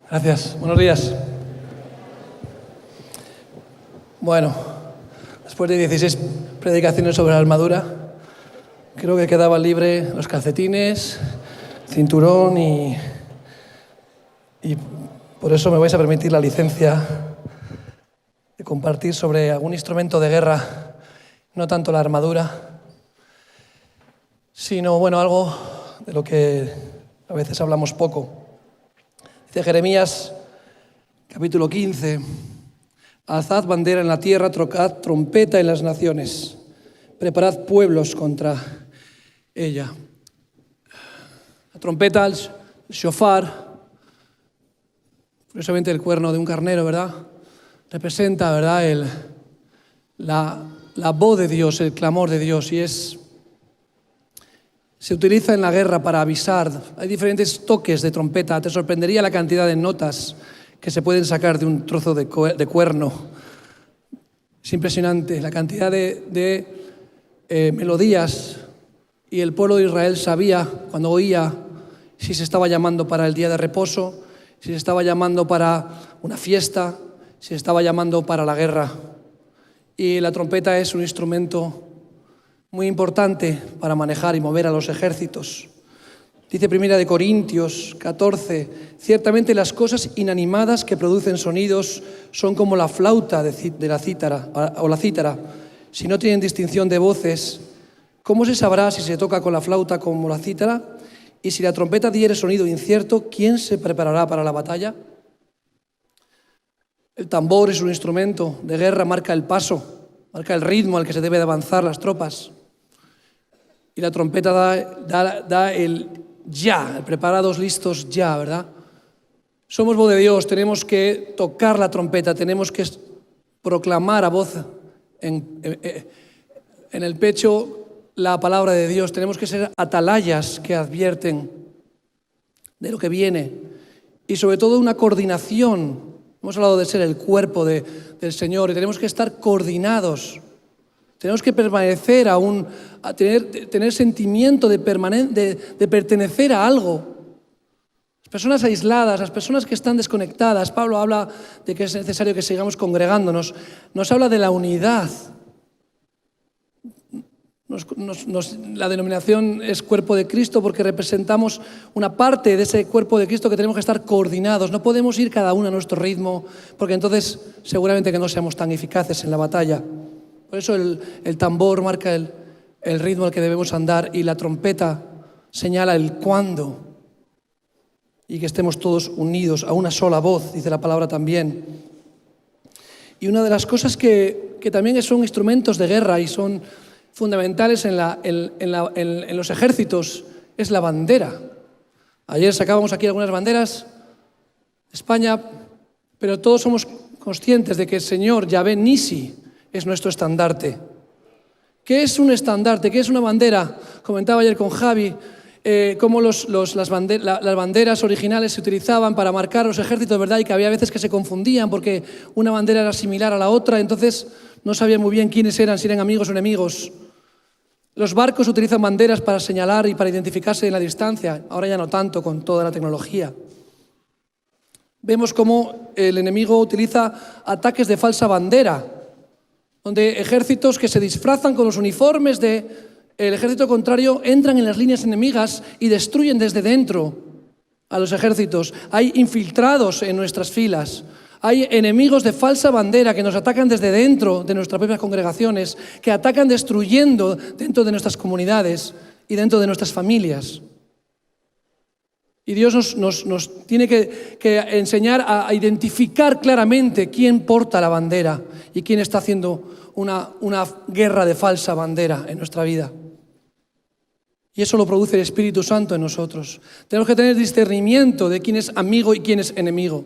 Gracias. Buenos días. Bueno, después de 16 predicaciones sobre la armadura, creo que quedaban libres los calcetines, cinturón y por eso me vais a permitir la licencia de compartir sobre algún instrumento de guerra, no tanto la armadura, sino, algo de lo que a veces hablamos poco. Dice Jeremías, capítulo 15, alzad bandera en la tierra, tocad trompeta en las naciones, preparad pueblos contra ella. La trompeta, el shofar, curiosamente el cuerno de un carnero, ¿verdad? Representa, ¿verdad?, la voz de Dios, el clamor de Dios, y se utiliza en la guerra para avisar. Hay diferentes toques de trompeta. Te sorprendería la cantidad de notas que se pueden sacar de un trozo de cuerno. Es impresionante la cantidad de melodías, y el pueblo de Israel sabía cuando oía si se estaba llamando para el día de reposo, si se estaba llamando para una fiesta, si se estaba llamando para la guerra. Y la trompeta es un instrumento muy importante para manejar y mover a los ejércitos. Dice 1 Corintios 14, ciertamente las cosas inanimadas que producen sonidos son como la flauta de la cítara, o la cítara. Si no tienen distinción de voces, ¿cómo se sabrá si se toca con la flauta como la cítara? Y si la trompeta diere sonido incierto, ¿quién se preparará para la batalla? El tambor es un instrumento de guerra, marca el paso, marca el ritmo al que se debe de avanzar las tropas. Y la trompeta da el ya, el preparados, listos ya, ¿verdad? Somos voz de Dios, tenemos que tocar la trompeta, tenemos que proclamar a voz en el pecho la palabra de Dios, tenemos que ser atalayas que advierten de lo que viene, y sobre todo una coordinación. Hemos hablado de ser el cuerpo del Señor, y tenemos que estar coordinados. Tenemos que permanecer a tener sentimiento de pertenecer a algo. Las personas aisladas, las personas que están desconectadas, Pablo habla de que es necesario que sigamos congregándonos, nos habla de la unidad. La denominación es cuerpo de Cristo porque representamos una parte de ese cuerpo de Cristo que tenemos que estar coordinados. No podemos ir cada uno a nuestro ritmo, porque entonces seguramente que no seamos tan eficaces en la batalla. Por eso el tambor marca el ritmo al que debemos andar, y la trompeta señala el cuándo, y que estemos todos unidos a una sola voz, dice la palabra también. Y una de las cosas que también son instrumentos de guerra y son fundamentales en los ejércitos es la bandera. Ayer sacábamos aquí algunas banderas de España, pero todos somos conscientes de que el Señor Yahvé Nisi es nuestro estandarte. ¿Qué es un estandarte? ¿Qué es una bandera? Comentaba ayer con Javi cómo las banderas originales se utilizaban para marcar los ejércitos, ¿verdad? Y que había veces que se confundían porque una bandera era similar a la otra, entonces no sabían muy bien quiénes eran, si eran amigos o enemigos. Los barcos utilizan banderas para señalar y para identificarse en la distancia. Ahora ya no tanto, con toda la tecnología. Vemos cómo el enemigo utiliza ataques de falsa bandera, donde ejércitos que se disfrazan con los uniformes del ejército contrario entran en las líneas enemigas y destruyen desde dentro a los ejércitos. Hay infiltrados en nuestras filas, hay enemigos de falsa bandera que nos atacan desde dentro de nuestras propias congregaciones, que atacan destruyendo dentro de nuestras comunidades y dentro de nuestras familias. Y Dios nos tiene que enseñar a identificar claramente quién porta la bandera y quién está haciendo una guerra de falsa bandera en nuestra vida. Y eso lo produce el Espíritu Santo en nosotros. Tenemos que tener discernimiento de quién es amigo y quién es enemigo.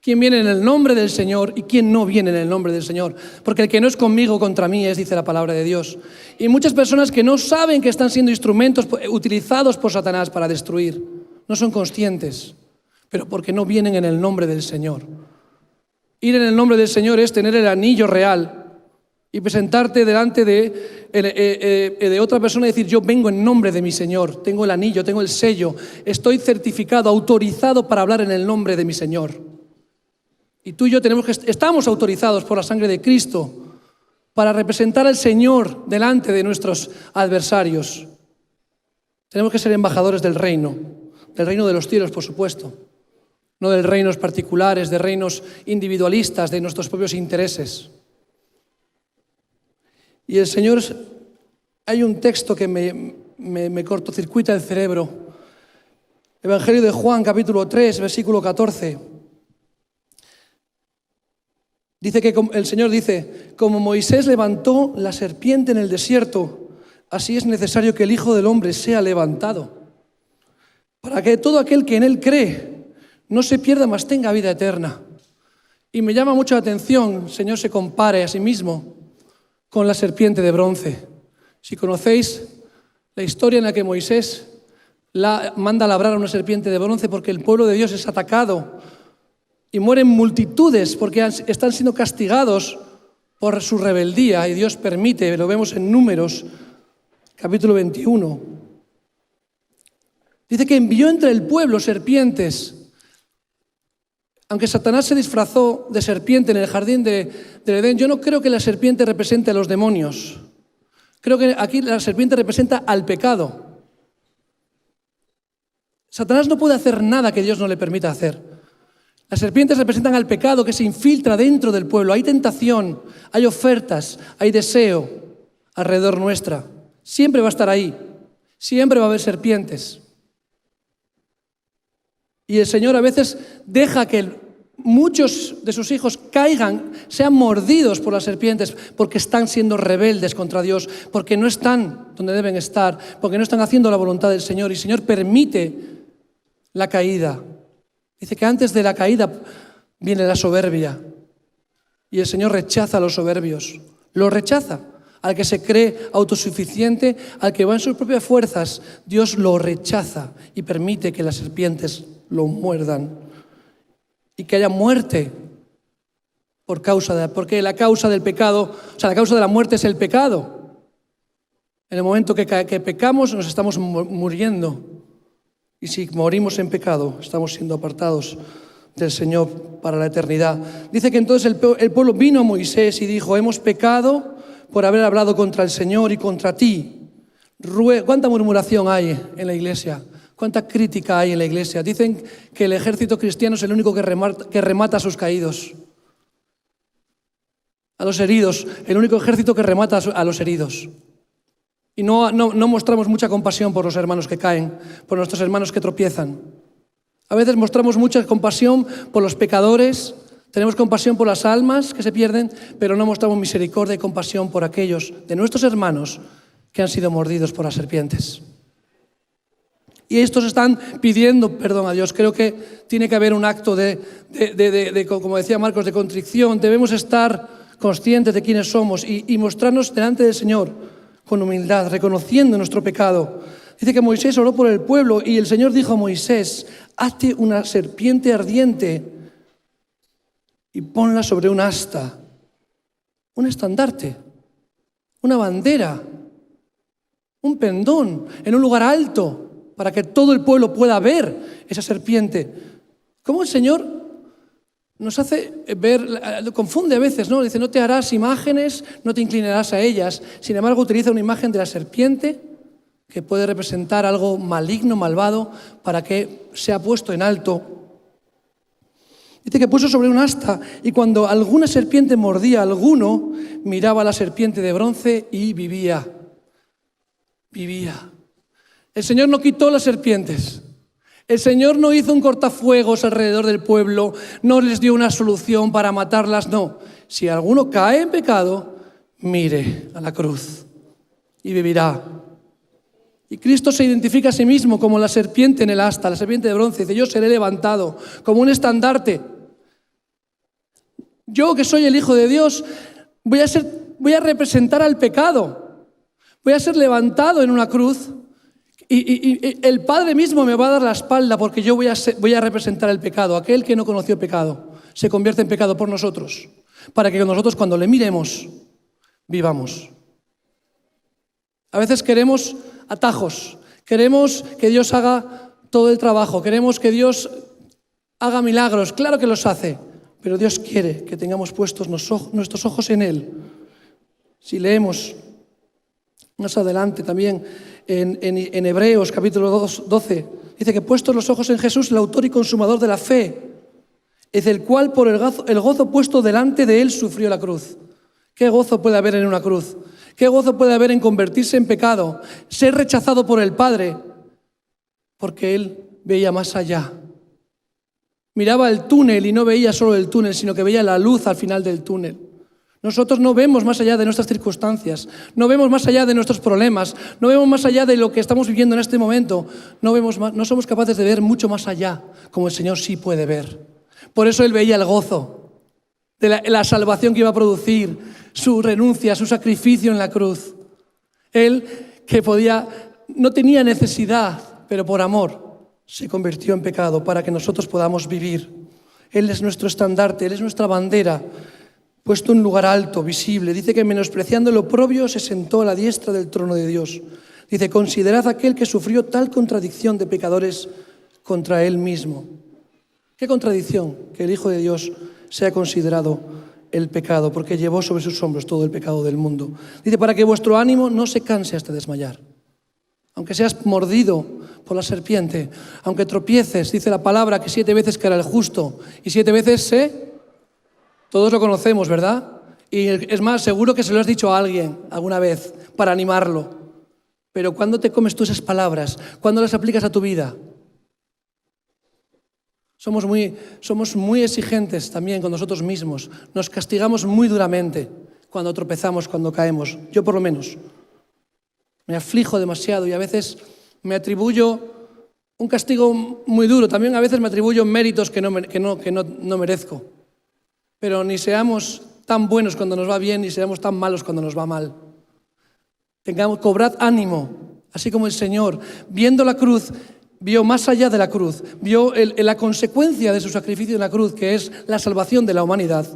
Quién viene en el nombre del Señor y quién no viene en el nombre del Señor. Porque el que no es conmigo, contra mí es, dice la palabra de Dios. Y muchas personas que no saben que están siendo instrumentos utilizados por Satanás para destruir. No son conscientes, pero porque no vienen en el nombre del Señor. Ir en el nombre del Señor es tener el anillo real y presentarte delante de otra persona y decir, yo vengo en nombre de mi Señor, tengo el anillo, tengo el sello, estoy certificado, autorizado para hablar en el nombre de mi Señor. Y tú y yo estamos autorizados por la sangre de Cristo para representar al Señor delante de nuestros adversarios. Tenemos que ser embajadores del reino de los cielos, por supuesto, no de reinos particulares, de reinos individualistas, de nuestros propios intereses. Y el Señor, hay un texto que me cortocircuita el cerebro. Evangelio de Juan, capítulo 3, versículo 14. Dice que el Señor dice, como Moisés levantó la serpiente en el desierto, así es necesario que el Hijo del Hombre sea levantado, para que todo aquel que en Él cree no se pierda, mas tenga vida eterna. Y me llama mucho la atención, el Señor se compare a sí mismo con la serpiente de bronce. Si conocéis la historia en la que Moisés manda a labrar a una serpiente de bronce porque el pueblo de Dios es atacado y mueren multitudes porque están siendo castigados por su rebeldía, y Dios permite, lo vemos en Números, capítulo 21. Dice que envió entre el pueblo serpientes. Aunque Satanás se disfrazó de serpiente en el jardín del Edén, yo no creo que la serpiente represente a los demonios. Creo que aquí la serpiente representa al pecado. Satanás no puede hacer nada que Dios no le permita hacer. Las serpientes representan al pecado que se infiltra dentro del pueblo. Hay tentación, hay ofertas, hay deseo alrededor nuestra. Siempre va a estar ahí. Siempre va a haber serpientes. Y el Señor a veces deja que muchos de sus hijos caigan, sean mordidos por las serpientes, porque están siendo rebeldes contra Dios, porque no están donde deben estar, porque no están haciendo la voluntad del Señor. Y el Señor permite la caída. Dice que antes de la caída viene la soberbia. Y el Señor rechaza a los soberbios. Lo rechaza. Al que se cree autosuficiente, al que va en sus propias fuerzas, Dios lo rechaza y permite que las serpientes lo muerdan y que haya muerte porque la causa del pecado, o sea, la causa de la muerte es el pecado. En el momento que pecamos nos estamos muriendo, y si morimos en pecado estamos siendo apartados del Señor para la eternidad. Dice que entonces el pueblo vino a Moisés y dijo, hemos pecado por haber hablado contra el Señor y contra ti. ¿Cuánta murmuración hay en la iglesia? ¿Cuánta crítica hay en la iglesia? Dicen que el ejército cristiano es el único que remata a sus caídos, a los heridos, el único ejército que remata a los heridos. Y no mostramos mucha compasión por los hermanos que caen, por nuestros hermanos que tropiezan. A veces mostramos mucha compasión por los pecadores, tenemos compasión por las almas que se pierden, pero no mostramos misericordia y compasión por aquellos de nuestros hermanos que han sido mordidos por las serpientes. Y estos están pidiendo perdón a Dios. Creo que tiene que haber un acto como decía Marcos, de contrición. Debemos estar conscientes de quiénes somos y mostrarnos delante del Señor con humildad, reconociendo nuestro pecado. Dice que Moisés oró por el pueblo y el Señor dijo a Moisés, hazte una serpiente ardiente y ponla sobre un asta, un estandarte, una bandera, un pendón, en un lugar alto, para que todo el pueblo pueda ver esa serpiente. ¿Cómo el Señor nos hace ver, lo confunde a veces, ¿no? Dice, no te harás imágenes, no te inclinarás a ellas. Sin embargo, utiliza una imagen de la serpiente que puede representar algo maligno, malvado, para que sea puesto en alto. Dice que puso sobre un asta y cuando alguna serpiente mordía a alguno, miraba a la serpiente de bronce y vivía. Vivía. El Señor no quitó las serpientes. El Señor no hizo un cortafuegos alrededor del pueblo, no les dio una solución para matarlas, no. Si alguno cae en pecado, mire a la cruz y vivirá. Y Cristo se identifica a sí mismo como la serpiente en el asta, la serpiente de bronce. Dice, yo seré levantado como un estandarte. Yo, que soy el Hijo de Dios, voy a representar al pecado. Voy a ser levantado en una cruz y el Padre mismo me va a dar la espalda porque yo voy a representar el pecado. Aquel que no conoció pecado se convierte en pecado por nosotros, para que nosotros cuando le miremos vivamos. A veces queremos atajos, queremos que Dios haga todo el trabajo, queremos que Dios haga milagros. Claro que los hace, pero Dios quiere que tengamos puestos nuestros ojos en Él. Si leemos más adelante también en Hebreos capítulo 12, dice que puestos los ojos en Jesús, el autor y consumador de la fe, es el cual por el gozo puesto delante de Él sufrió la cruz. ¿Qué gozo puede haber en una cruz? ¿Qué gozo puede haber en convertirse en pecado, ser rechazado por el Padre? Porque Él veía más allá. Miraba el túnel y no veía solo el túnel, sino que veía la luz al final del túnel. Nosotros no vemos más allá de nuestras circunstancias, no vemos más allá de nuestros problemas, no vemos más allá de lo que estamos viviendo en este momento, no somos capaces de ver mucho más allá, como el Señor sí puede ver. Por eso Él veía el gozo de la salvación que iba a producir, su renuncia, su sacrificio en la cruz. Él que no tenía necesidad, pero por amor se convirtió en pecado para que nosotros podamos vivir. Él es nuestro estandarte, Él es nuestra bandera, puesto en un lugar alto, visible. Dice que menospreciando lo oprobio se sentó a la diestra del trono de Dios. Dice, considerad aquel que sufrió tal contradicción de pecadores contra Él mismo. ¿Qué contradicción? Que el Hijo de Dios sea considerado el pecado, porque llevó sobre sus hombros todo el pecado del mundo. Dice, para que vuestro ánimo no se canse hasta desmayar. Aunque seas mordido por la serpiente, aunque tropieces, dice la palabra que 7 veces caerá el justo y 7 veces todos lo conocemos, ¿verdad? Y es más, seguro que se lo has dicho a alguien alguna vez para animarlo. Pero ¿cuándo te comes tú esas palabras? ¿Cuándo las aplicas a tu vida? Somos muy exigentes también con nosotros mismos. Nos castigamos muy duramente cuando tropezamos, cuando caemos. Yo por lo menos. Me aflijo demasiado y a veces me atribuyo un castigo muy duro. También a veces me atribuyo méritos que no merezco. Pero ni seamos tan buenos cuando nos va bien, ni seamos tan malos cuando nos va mal. Cobrad ánimo, así como el Señor, viendo la cruz, vio más allá de la cruz, vio la consecuencia de su sacrificio en la cruz, que es la salvación de la humanidad.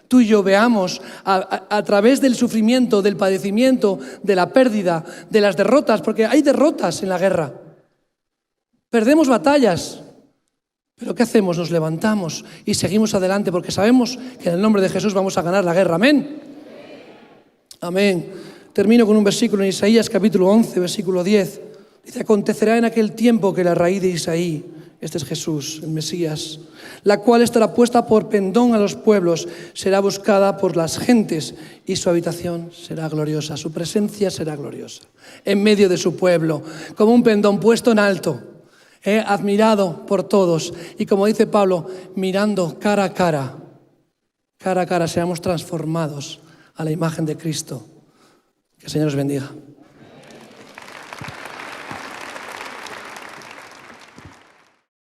Tú y yo veamos a través del sufrimiento, del padecimiento, de la pérdida, de las derrotas, porque hay derrotas en la guerra. Perdemos batallas, pero ¿qué hacemos? Nos levantamos y seguimos adelante, porque sabemos que en el nombre de Jesús vamos a ganar la guerra. Amén. Amén. Termino con un versículo en Isaías capítulo 11, versículo 10. Dice, acontecerá en aquel tiempo que la raíz de Isaí, este es Jesús, el Mesías, la cual estará puesta por pendón a los pueblos, será buscada por las gentes y su habitación será gloriosa, su presencia será gloriosa, en medio de su pueblo, como un pendón puesto en alto, admirado por todos. Y como dice Pablo, mirando cara a cara, seamos transformados a la imagen de Cristo. Que el Señor os bendiga.